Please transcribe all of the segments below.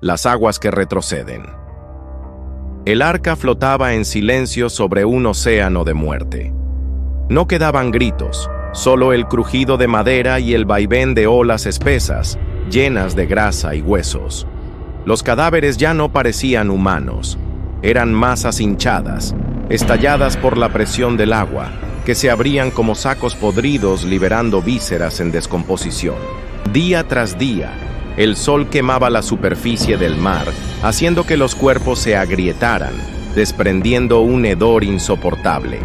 las aguas que retroceden. El arca flotaba en silencio sobre un océano de muerte. No quedaban gritos, solo el crujido de madera y el vaivén de olas espesas, llenas de grasa y huesos. Los cadáveres ya no parecían humanos, eran masas hinchadas, estalladas por la presión del agua, que se abrían como sacos podridos liberando vísceras en descomposición. Día tras día, el sol quemaba la superficie del mar, haciendo que los cuerpos se agrietaran, desprendiendo un hedor insoportable.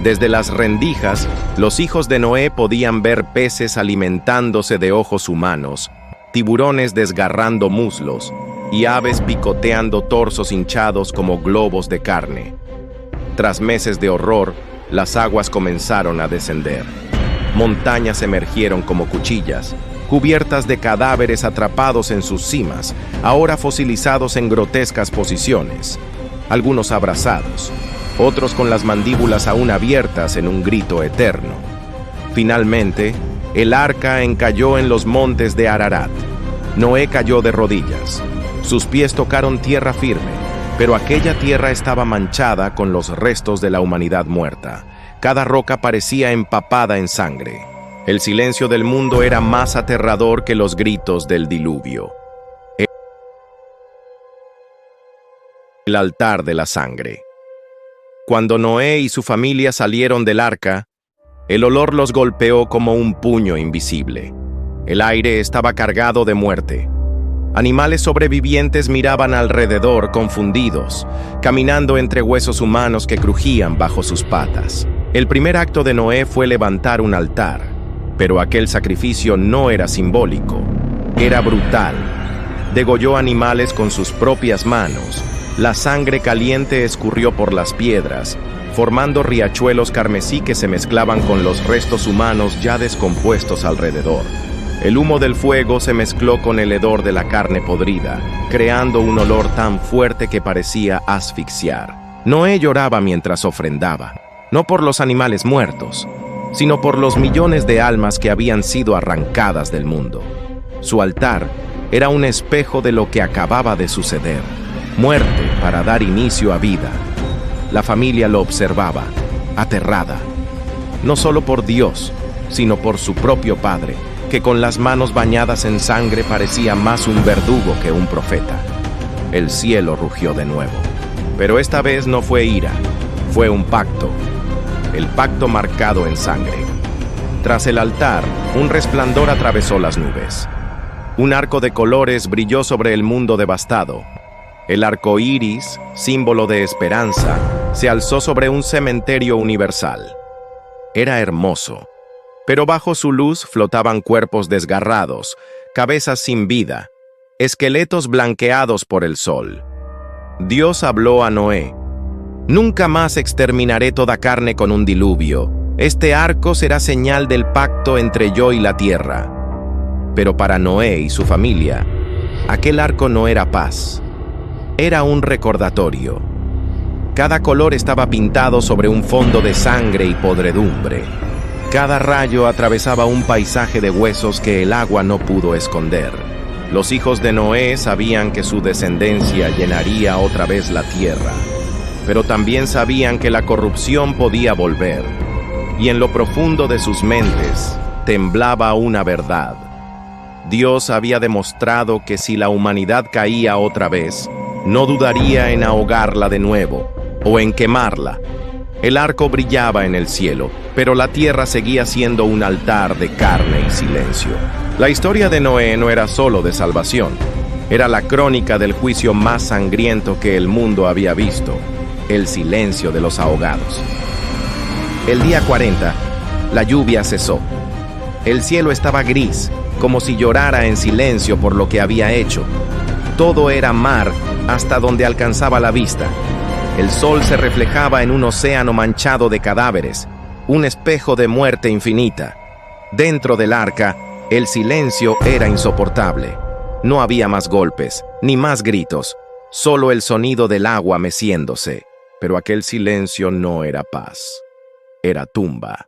Desde las rendijas, los hijos de Noé podían ver peces alimentándose de ojos humanos, tiburones desgarrando muslos y aves picoteando torsos hinchados como globos de carne. Tras meses de horror, las aguas comenzaron a descender. Montañas emergieron como cuchillas, cubiertas de cadáveres atrapados en sus cimas, ahora fosilizados en grotescas posiciones, algunos abrazados, otros con las mandíbulas aún abiertas en un grito eterno. Finalmente, el arca encalló en los montes de Ararat. Noé cayó de rodillas. Sus pies tocaron tierra firme, pero aquella tierra estaba manchada con los restos de la humanidad muerta. Cada roca parecía empapada en sangre. El silencio del mundo era más aterrador que los gritos del diluvio. El altar de la sangre. Cuando Noé y su familia salieron del arca, el olor los golpeó como un puño invisible. El aire estaba cargado de muerte. Animales sobrevivientes miraban alrededor confundidos, caminando entre huesos humanos que crujían bajo sus patas. El primer acto de Noé fue levantar un altar, pero aquel sacrificio no era simbólico, era brutal. Degolló animales con sus propias manos. La sangre caliente escurrió por las piedras, formando riachuelos carmesí que se mezclaban con los restos humanos ya descompuestos alrededor. El humo del fuego se mezcló con el hedor de la carne podrida, creando un olor tan fuerte que parecía asfixiar. Noé lloraba mientras ofrendaba, no por los animales muertos, sino por los millones de almas que habían sido arrancadas del mundo. Su altar era un espejo de lo que acababa de suceder. Muerte para dar inicio a vida. La familia lo observaba, aterrada, no solo por Dios, sino por su propio padre, que con las manos bañadas en sangre parecía más un verdugo que un profeta. El cielo rugió de nuevo, pero esta vez no fue ira, fue un pacto, el pacto marcado en sangre. Tras el altar, un resplandor atravesó las nubes. Un arco de colores brilló sobre el mundo devastado. El arco iris, símbolo de esperanza, se alzó sobre un cementerio universal. Era hermoso, pero bajo su luz flotaban cuerpos desgarrados, cabezas sin vida, esqueletos blanqueados por el sol. Dios habló a Noé: «Nunca más exterminaré toda carne con un diluvio. Este arco será señal del pacto entre yo y la tierra». Pero para Noé y su familia, aquel arco no era paz. Era un recordatorio. Cada color estaba pintado sobre un fondo de sangre y podredumbre. Cada rayo atravesaba un paisaje de huesos que el agua no pudo esconder. Los hijos de Noé sabían que su descendencia llenaría otra vez la tierra, pero también sabían que la corrupción podía volver, y en lo profundo de sus mentes temblaba una verdad. Dios había demostrado que si la humanidad caía otra vez, no dudaría en ahogarla de nuevo o en quemarla. El arco brillaba en el cielo, pero la tierra seguía siendo un altar de carne y silencio. La historia de Noé no era solo de salvación, era la crónica del juicio más sangriento que el mundo había visto, el silencio de los ahogados. El día 40, la lluvia cesó. El cielo estaba gris, como si llorara en silencio por lo que había hecho. Todo era mar hasta donde alcanzaba la vista. El sol se reflejaba en un océano manchado de cadáveres, un espejo de muerte infinita. Dentro del arca, el silencio era insoportable. No había más golpes, ni más gritos, solo el sonido del agua meciéndose. Pero aquel silencio no era paz, era tumba.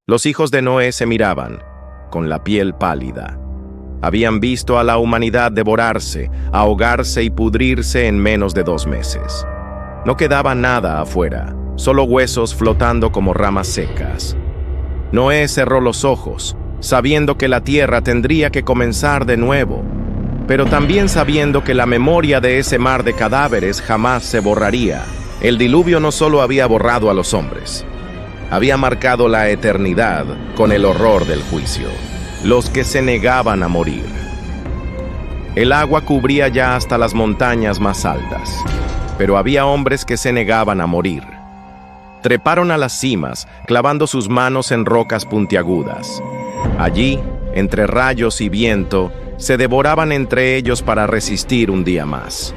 Los hijos de Noé se miraban, con la piel pálida. Habían visto a la humanidad devorarse, ahogarse y pudrirse en menos de 2 meses. No quedaba nada afuera, solo huesos flotando como ramas secas. Noé cerró los ojos, sabiendo que la tierra tendría que comenzar de nuevo, pero también sabiendo que la memoria de ese mar de cadáveres jamás se borraría. El diluvio no solo había borrado a los hombres, había marcado la eternidad con el horror del juicio. Los que se negaban a morir. El agua cubría ya hasta las montañas más altas, pero había hombres que se negaban a morir. Treparon a las cimas, clavando sus manos en rocas puntiagudas. Allí, entre rayos y viento, se devoraban entre ellos para resistir un día más.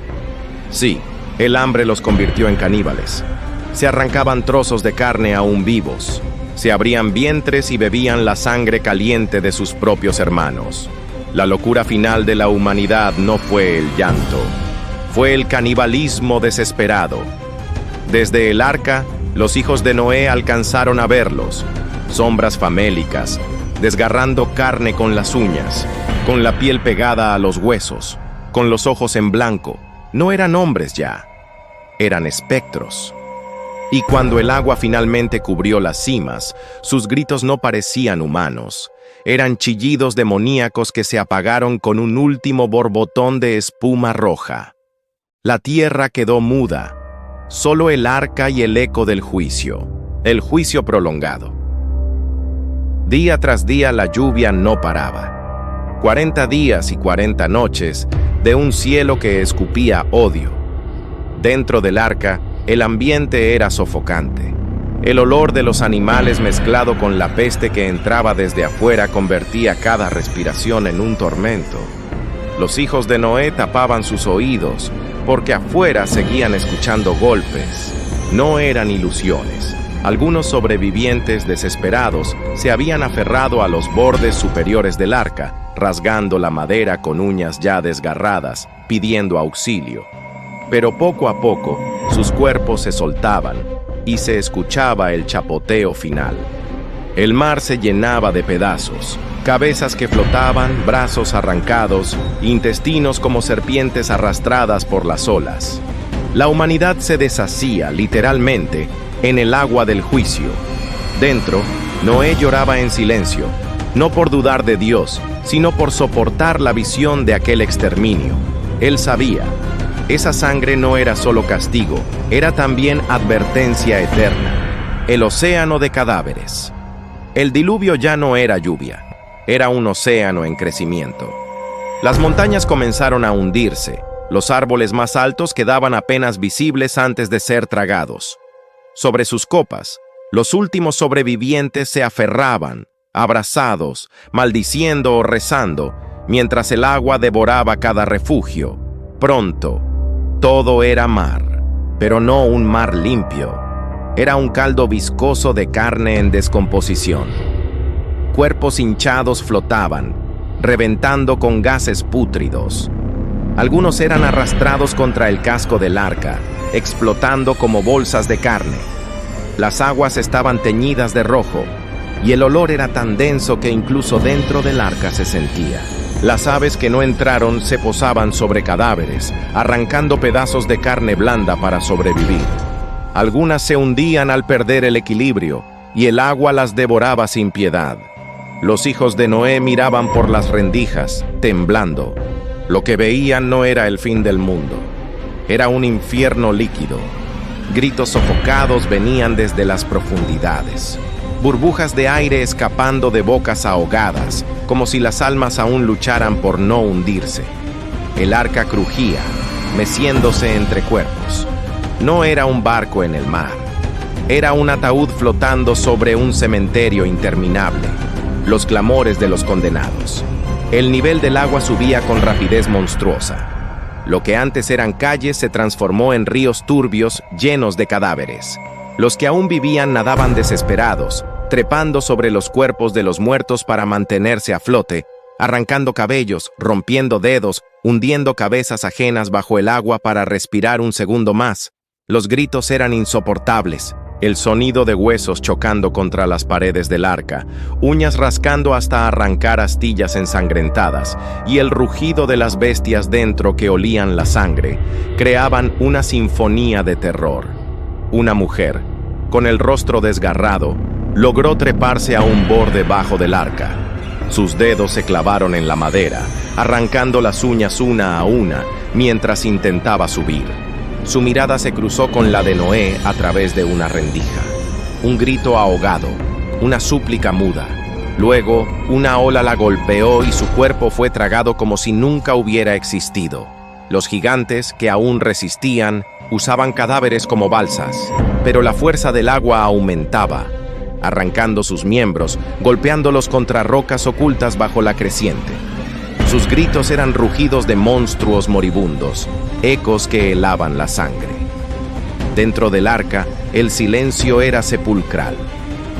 Sí, el hambre los convirtió en caníbales. Se arrancaban trozos de carne aún vivos. Se abrían vientres y bebían la sangre caliente de sus propios hermanos. La locura final de la humanidad no fue el llanto, fue el canibalismo desesperado. Desde el arca, los hijos de Noé alcanzaron a verlos, sombras famélicas, desgarrando carne con las uñas, con la piel pegada a los huesos, con los ojos en blanco. No eran hombres ya, eran espectros. Y cuando el agua finalmente cubrió las cimas, sus gritos no parecían humanos. Eran chillidos demoníacos que se apagaron con un último borbotón de espuma roja. La tierra quedó muda, solo el arca y el eco del juicio, el juicio prolongado. Día tras día la lluvia no paraba. 40 días y 40 noches de un cielo que escupía odio. Dentro del arca, el ambiente era sofocante. El olor de los animales mezclado con la peste que entraba desde afuera convertía cada respiración en un tormento. Los hijos de Noé tapaban sus oídos, porque afuera seguían escuchando golpes. No eran ilusiones. Algunos sobrevivientes desesperados se habían aferrado a los bordes superiores del arca, rasgando la madera con uñas ya desgarradas, pidiendo auxilio. Pero poco a poco, sus cuerpos se soltaban y se escuchaba el chapoteo final. El mar se llenaba de pedazos, cabezas que flotaban, brazos arrancados, intestinos como serpientes arrastradas por las olas. La humanidad se deshacía, literalmente, en el agua del juicio. Dentro, Noé lloraba en silencio, no por dudar de Dios, sino por soportar la visión de aquel exterminio. Él sabía. Esa sangre no era solo castigo, era también advertencia eterna. El océano de cadáveres. El diluvio ya no era lluvia, era un océano en crecimiento. Las montañas comenzaron a hundirse, los árboles más altos quedaban apenas visibles antes de ser tragados. Sobre sus copas, los últimos sobrevivientes se aferraban, abrazados, maldiciendo o rezando, mientras el agua devoraba cada refugio. Pronto, todo era mar, pero no un mar limpio. Era un caldo viscoso de carne en descomposición. Cuerpos hinchados flotaban, reventando con gases pútridos. Algunos eran arrastrados contra el casco del arca, explotando como bolsas de carne. Las aguas estaban teñidas de rojo, y el olor era tan denso que incluso dentro del arca se sentía. Las aves que no entraron se posaban sobre cadáveres, arrancando pedazos de carne blanda para sobrevivir. Algunas se hundían al perder el equilibrio, y el agua las devoraba sin piedad. Los hijos de Noé miraban por las rendijas, temblando. Lo que veían no era el fin del mundo. Era un infierno líquido. Gritos sofocados venían desde las profundidades. Burbujas de aire escapando de bocas ahogadas, como si las almas aún lucharan por no hundirse. El arca crujía, meciéndose entre cuerpos. No era un barco en el mar. Era un ataúd flotando sobre un cementerio interminable. Los clamores de los condenados. El nivel del agua subía con rapidez monstruosa. Lo que antes eran calles se transformó en ríos turbios llenos de cadáveres. Los que aún vivían nadaban desesperados, trepando sobre los cuerpos de los muertos para mantenerse a flote, arrancando cabellos, rompiendo dedos, hundiendo cabezas ajenas bajo el agua para respirar un segundo más. Los gritos eran insoportables. El sonido de huesos chocando contra las paredes del arca, uñas rascando hasta arrancar astillas ensangrentadas, y el rugido de las bestias dentro que olían la sangre, creaban una sinfonía de terror. Una mujer, con el rostro desgarrado, logró treparse a un borde bajo del arca. Sus dedos se clavaron en la madera, arrancando las uñas una a una, mientras intentaba subir. Su mirada se cruzó con la de Noé a través de una rendija. Un grito ahogado, una súplica muda. Luego, una ola la golpeó y su cuerpo fue tragado como si nunca hubiera existido. Los gigantes, que aún resistían, usaban cadáveres como balsas, pero la fuerza del agua aumentaba, arrancando sus miembros, golpeándolos contra rocas ocultas bajo la creciente. Sus gritos eran rugidos de monstruos moribundos, ecos que helaban la sangre. Dentro del arca, el silencio era sepulcral.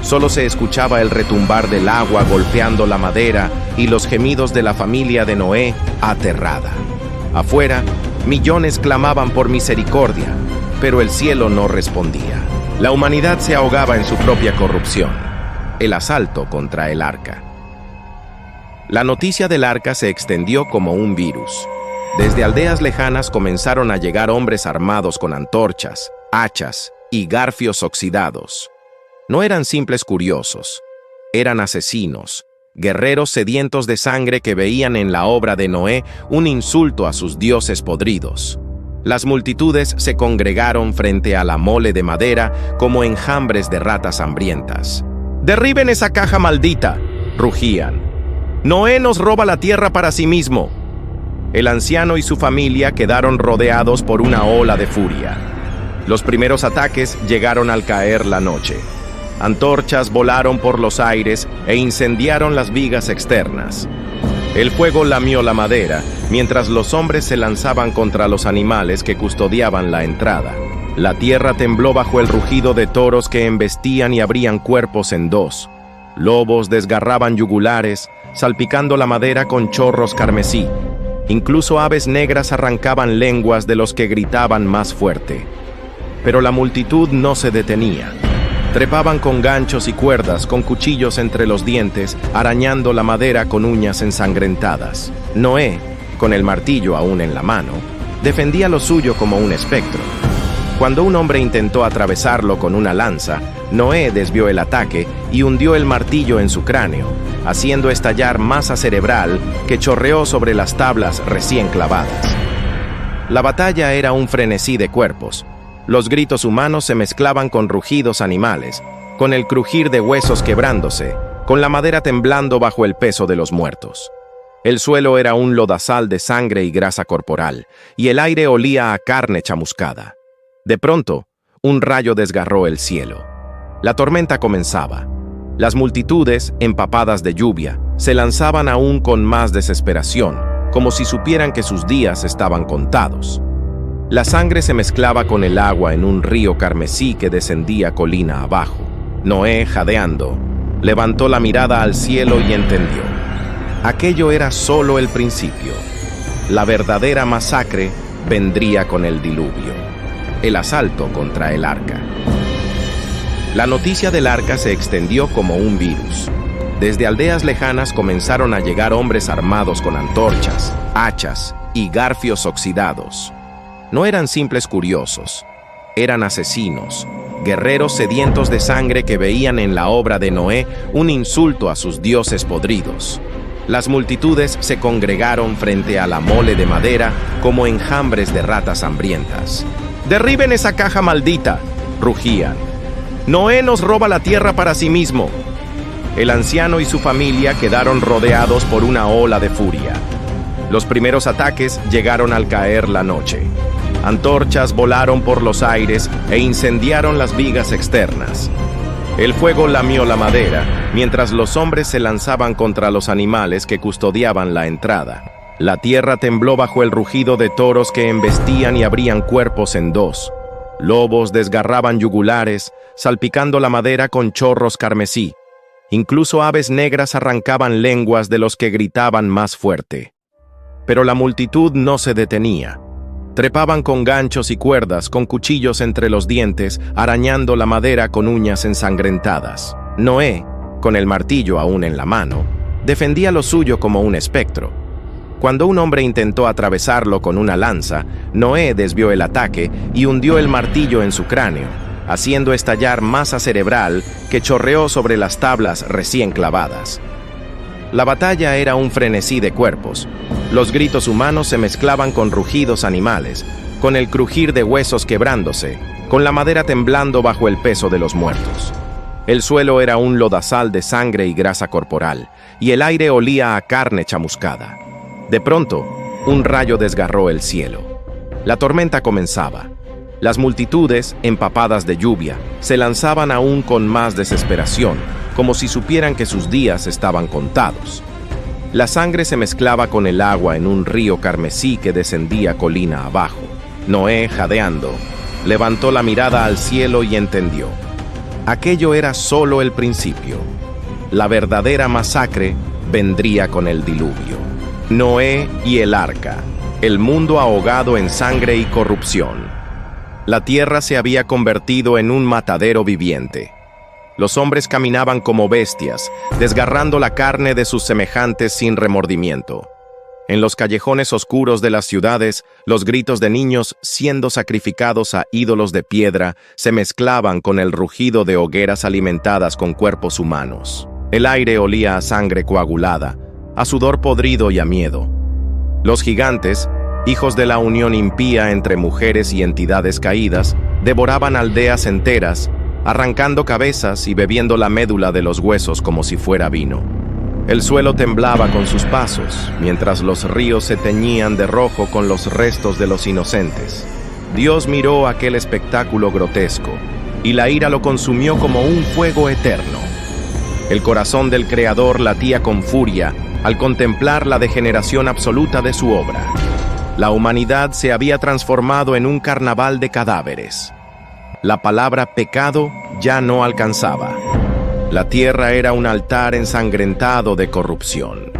Solo se escuchaba el retumbar del agua golpeando la madera y los gemidos de la familia de Noé aterrada. Afuera, millones clamaban por misericordia, pero el cielo no respondía. La humanidad se ahogaba en su propia corrupción. El asalto contra el arca. La noticia del arca se extendió como un virus. Desde aldeas lejanas comenzaron a llegar hombres armados con antorchas, hachas y garfios oxidados. No eran simples curiosos, eran asesinos, guerreros sedientos de sangre que veían en la obra de Noé un insulto a sus dioses podridos. Las multitudes se congregaron frente a la mole de madera como enjambres de ratas hambrientas. «¡Derriben esa caja maldita!», rugían. «Noé nos roba la tierra para sí mismo». El anciano y su familia quedaron rodeados por una ola de furia. Los primeros ataques llegaron al caer la noche. Antorchas volaron por los aires e incendiaron las vigas externas. El fuego lamió la madera, mientras los hombres se lanzaban contra los animales que custodiaban la entrada. La tierra tembló bajo el rugido de toros que embestían y abrían cuerpos en dos. Lobos desgarraban yugulares, salpicando la madera con chorros carmesí. Incluso aves negras arrancaban lenguas de los que gritaban más fuerte. Pero la multitud no se detenía. Trepaban con ganchos y cuerdas, con cuchillos entre los dientes, arañando la madera con uñas ensangrentadas. Noé, con el martillo aún en la mano, defendía lo suyo como un espectro. Cuando un hombre intentó atravesarlo con una lanza, Noé desvió el ataque y hundió el martillo en su cráneo, haciendo estallar masa cerebral que chorreó sobre las tablas recién clavadas. La batalla era un frenesí de cuerpos. Los gritos humanos se mezclaban con rugidos animales, con el crujir de huesos quebrándose, con la madera temblando bajo el peso de los muertos. El suelo era un lodazal de sangre y grasa corporal, y el aire olía a carne chamuscada. De pronto, un rayo desgarró el cielo. La tormenta comenzaba. Las multitudes, empapadas de lluvia, se lanzaban aún con más desesperación, como si supieran que sus días estaban contados. La sangre se mezclaba con el agua en un río carmesí que descendía colina abajo. Noé, jadeando, levantó la mirada al cielo y entendió. Aquello era solo el principio. La verdadera masacre vendría con el diluvio. El asalto contra el arca. La noticia del arca se extendió como un virus. Desde aldeas lejanas comenzaron a llegar hombres armados con antorchas, hachas y garfios oxidados. No eran simples curiosos, eran asesinos, guerreros sedientos de sangre que veían en la obra de Noé un insulto a sus dioses podridos. Las multitudes se congregaron frente a la mole de madera como enjambres de ratas hambrientas. «¡Derriben esa caja maldita!», rugían. «Noé nos roba la tierra para sí mismo». El anciano y su familia quedaron rodeados por una ola de furia. Los primeros ataques llegaron al caer la noche. Antorchas volaron por los aires e incendiaron las vigas externas. El fuego lamió la madera, mientras los hombres se lanzaban contra los animales que custodiaban la entrada. La tierra tembló bajo el rugido de toros que embestían y abrían cuerpos en dos. Lobos desgarraban yugulares, salpicando la madera con chorros carmesí. Incluso aves negras arrancaban lenguas de los que gritaban más fuerte. Pero la multitud no se detenía. Trepaban con ganchos y cuerdas, con cuchillos entre los dientes, arañando la madera con uñas ensangrentadas. Noé, con el martillo aún en la mano, defendía lo suyo como un espectro. Cuando un hombre intentó atravesarlo con una lanza, Noé desvió el ataque y hundió el martillo en su cráneo, haciendo estallar masa cerebral que chorreó sobre las tablas recién clavadas. La batalla era un frenesí de cuerpos. Los gritos humanos se mezclaban con rugidos animales, con el crujir de huesos quebrándose, con la madera temblando bajo el peso de los muertos. El suelo era un lodazal de sangre y grasa corporal, y el aire olía a carne chamuscada. De pronto, un rayo desgarró el cielo. La tormenta comenzaba. Las multitudes, empapadas de lluvia, se lanzaban aún con más desesperación, como si supieran que sus días estaban contados. La sangre se mezclaba con el agua en un río carmesí que descendía colina abajo. Noé, jadeando, levantó la mirada al cielo y entendió. Aquello era solo el principio. La verdadera masacre vendría con el diluvio. Noé y el arca, el mundo ahogado en sangre y corrupción. La tierra se había convertido en un matadero viviente. Los hombres caminaban como bestias, desgarrando la carne de sus semejantes sin remordimiento. En los callejones oscuros de las ciudades, los gritos de niños siendo sacrificados a ídolos de piedra se mezclaban con el rugido de hogueras alimentadas con cuerpos humanos. El aire olía a sangre coagulada, a sudor podrido y a miedo. Los gigantes, hijos de la unión impía entre mujeres y entidades caídas, devoraban aldeas enteras, arrancando cabezas y bebiendo la médula de los huesos como si fuera vino. El suelo temblaba con sus pasos, mientras los ríos se teñían de rojo con los restos de los inocentes. Dios miró aquel espectáculo grotesco, y la ira lo consumió como un fuego eterno. El corazón del Creador latía con furia al contemplar la degeneración absoluta de su obra. La humanidad se había transformado en un carnaval de cadáveres. La palabra pecado ya no alcanzaba. La tierra era un altar ensangrentado de corrupción.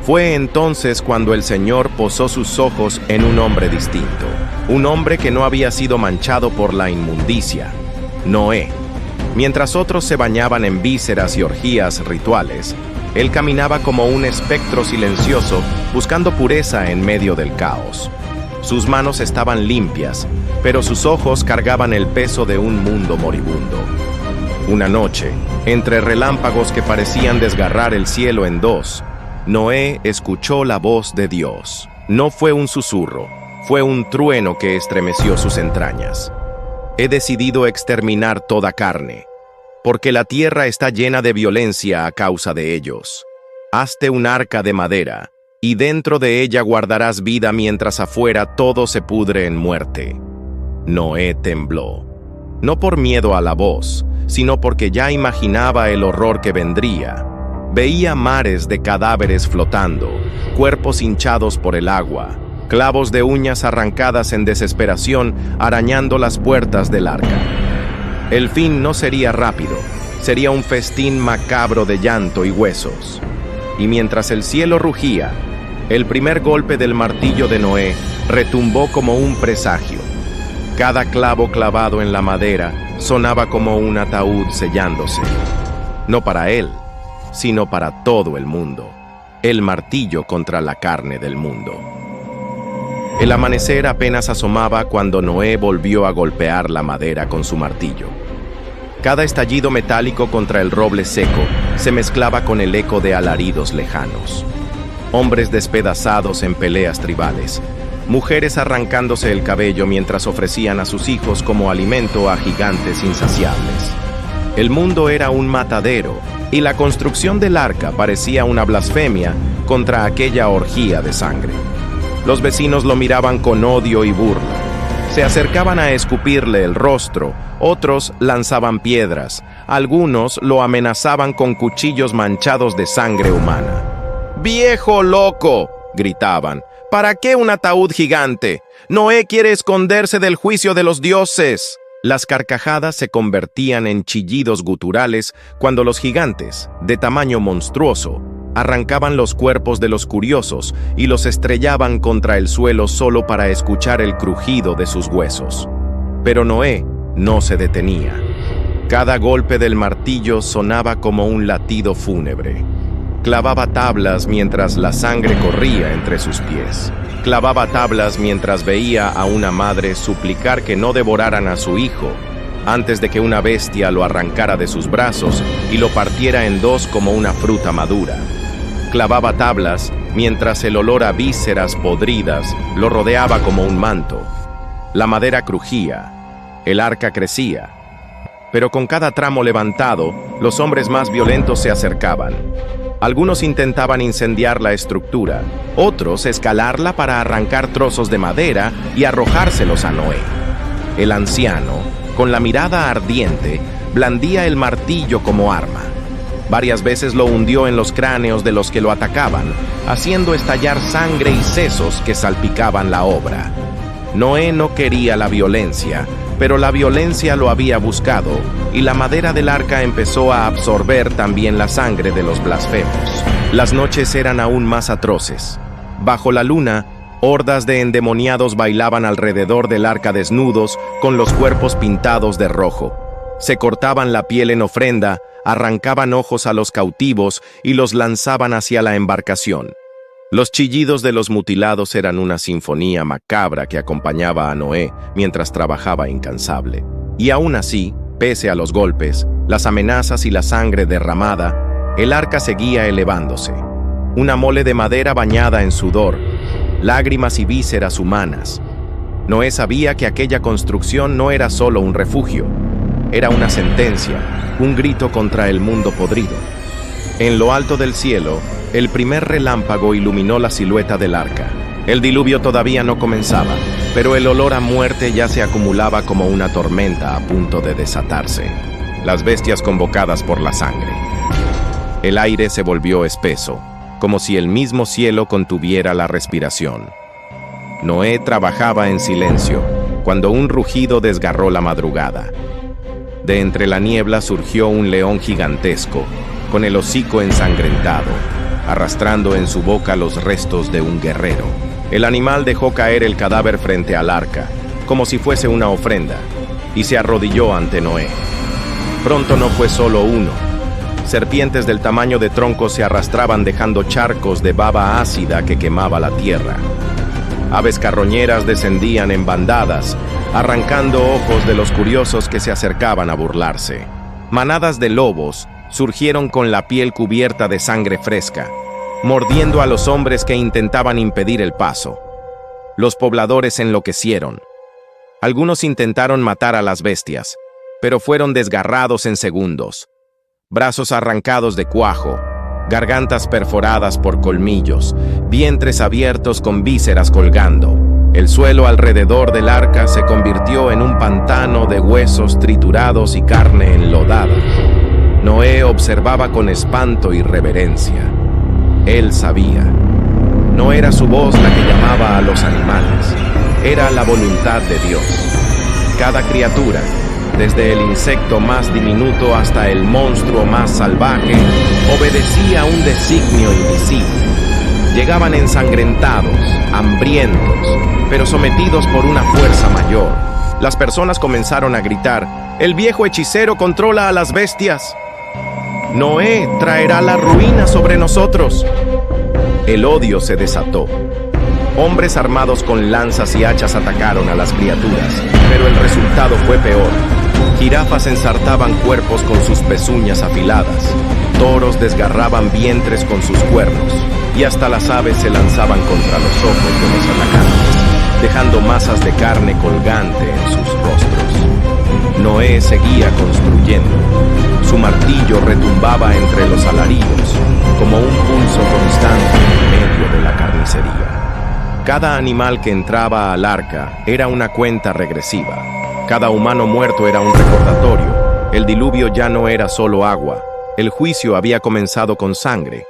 Fue entonces cuando el Señor posó sus ojos en un hombre distinto, un hombre que no había sido manchado por la inmundicia, Noé. Mientras otros se bañaban en vísceras y orgías rituales, él caminaba como un espectro silencioso, buscando pureza en medio del caos. Sus manos estaban limpias, pero sus ojos cargaban el peso de un mundo moribundo. Una noche, entre relámpagos que parecían desgarrar el cielo en dos, Noé escuchó la voz de Dios. No fue un susurro, fue un trueno que estremeció sus entrañas. He decidido exterminar toda carne, porque la tierra está llena de violencia a causa de ellos. Hazte un arca de madera, y dentro de ella guardarás vida mientras afuera todo se pudre en muerte. Noé tembló, no por miedo a la voz, sino porque ya imaginaba el horror que vendría. Veía mares de cadáveres flotando, cuerpos hinchados por el agua, clavos de uñas arrancadas en desesperación arañando las puertas del arca. El fin no sería rápido, sería un festín macabro de llanto y huesos. Y mientras el cielo rugía, el primer golpe del martillo de Noé retumbó como un presagio. Cada clavo clavado en la madera sonaba como un ataúd sellándose. No para él, sino para todo el mundo. El martillo contra la carne del mundo. El amanecer apenas asomaba cuando Noé volvió a golpear la madera con su martillo. Cada estallido metálico contra el roble seco se mezclaba con el eco de alaridos lejanos. Hombres despedazados en peleas tribales, mujeres arrancándose el cabello mientras ofrecían a sus hijos como alimento a gigantes insaciables. El mundo era un matadero, y la construcción del arca parecía una blasfemia contra aquella orgía de sangre. Los vecinos lo miraban con odio y burla. Se acercaban a escupirle el rostro, otros lanzaban piedras, algunos lo amenazaban con cuchillos manchados de sangre humana. ¡Viejo loco!, gritaban. ¿Para qué un ataúd gigante? Noé quiere esconderse del juicio de los dioses. Las carcajadas se convertían en chillidos guturales cuando los gigantes, de tamaño monstruoso, Arrancaban los cuerpos de los curiosos y los estrellaban contra el suelo solo para escuchar el crujido de sus huesos. Pero Noé no se detenía. Cada golpe del martillo sonaba como un latido fúnebre. Clavaba tablas mientras la sangre corría entre sus pies. Clavaba tablas mientras veía a una madre suplicar que no devoraran a su hijo antes de que una bestia lo arrancara de sus brazos y lo partiera en dos como una fruta madura. Clavaba tablas mientras el olor a vísceras podridas lo rodeaba como un manto. La madera crujía, el arca crecía, pero con cada tramo levantado, los hombres más violentos se acercaban. Algunos intentaban incendiar la estructura, otros escalarla para arrancar trozos de madera y arrojárselos a Noé. El anciano, con la mirada ardiente, blandía el martillo como arma. Varias veces lo hundió en los cráneos de los que lo atacaban, haciendo estallar sangre y sesos que salpicaban la obra. Noé no quería la violencia, pero la violencia lo había buscado, y la madera del arca empezó a absorber también la sangre de los blasfemos. Las noches eran aún más atroces. Bajo la luna, hordas de endemoniados bailaban alrededor del arca desnudos, con los cuerpos pintados de rojo. Se cortaban la piel en ofrenda, arrancaban ojos a los cautivos y los lanzaban hacia la embarcación. Los chillidos de los mutilados eran una sinfonía macabra que acompañaba a Noé mientras trabajaba incansable. Y aún así, pese a los golpes, las amenazas y la sangre derramada, el arca seguía elevándose. Una mole de madera bañada en sudor, lágrimas y vísceras humanas. Noé sabía que aquella construcción no era solo un refugio, era una sentencia, un grito contra el mundo podrido. En lo alto del cielo, el primer relámpago iluminó la silueta del arca. El diluvio todavía no comenzaba, pero el olor a muerte ya se acumulaba como una tormenta a punto de desatarse. Las bestias convocadas por la sangre. El aire se volvió espeso, como si el mismo cielo contuviera la respiración. Noé trabajaba en silencio, cuando un rugido desgarró la madrugada. De entre la niebla surgió un león gigantesco, con el hocico ensangrentado, arrastrando en su boca los restos de un guerrero. El animal dejó caer el cadáver frente al arca, como si fuese una ofrenda, y se arrodilló ante Noé. Pronto no fue solo uno. Serpientes del tamaño de troncos se arrastraban dejando charcos de baba ácida que quemaba la tierra. Aves carroñeras descendían en bandadas, arrancando ojos de los curiosos que se acercaban a burlarse. Manadas de lobos surgieron con la piel cubierta de sangre fresca, mordiendo a los hombres que intentaban impedir el paso. Los pobladores enloquecieron. Algunos intentaron matar a las bestias, pero fueron desgarrados en segundos. Brazos arrancados de cuajo, gargantas perforadas por colmillos, vientres abiertos con vísceras colgando. El suelo alrededor del arca se convirtió en un pantano de huesos triturados y carne enlodada. Noé observaba con espanto y reverencia. Él sabía. No era su voz la que llamaba a los animales, era la voluntad de Dios. Cada criatura, desde el insecto más diminuto hasta el monstruo más salvaje, obedecía un designio invisible. Llegaban ensangrentados, hambrientos, pero sometidos por una fuerza mayor. Las personas comenzaron a gritar: «¡El viejo hechicero controla a las bestias! Noé traerá la ruina sobre nosotros». El odio se desató. Hombres armados con lanzas y hachas atacaron a las criaturas, pero el resultado fue peor. Jirafas ensartaban cuerpos con sus pezuñas afiladas, toros desgarraban vientres con sus cuernos, y hasta las aves se lanzaban contra los ojos de los atacantes, dejando masas de carne colgante en sus rostros. Noé seguía construyendo. Su martillo retumbaba entre los alaridos, como un pulso constante en medio de la carnicería. Cada animal que entraba al arca era una cuenta regresiva. Cada humano muerto era un recordatorio. El diluvio ya no era solo agua. El juicio había comenzado con sangre,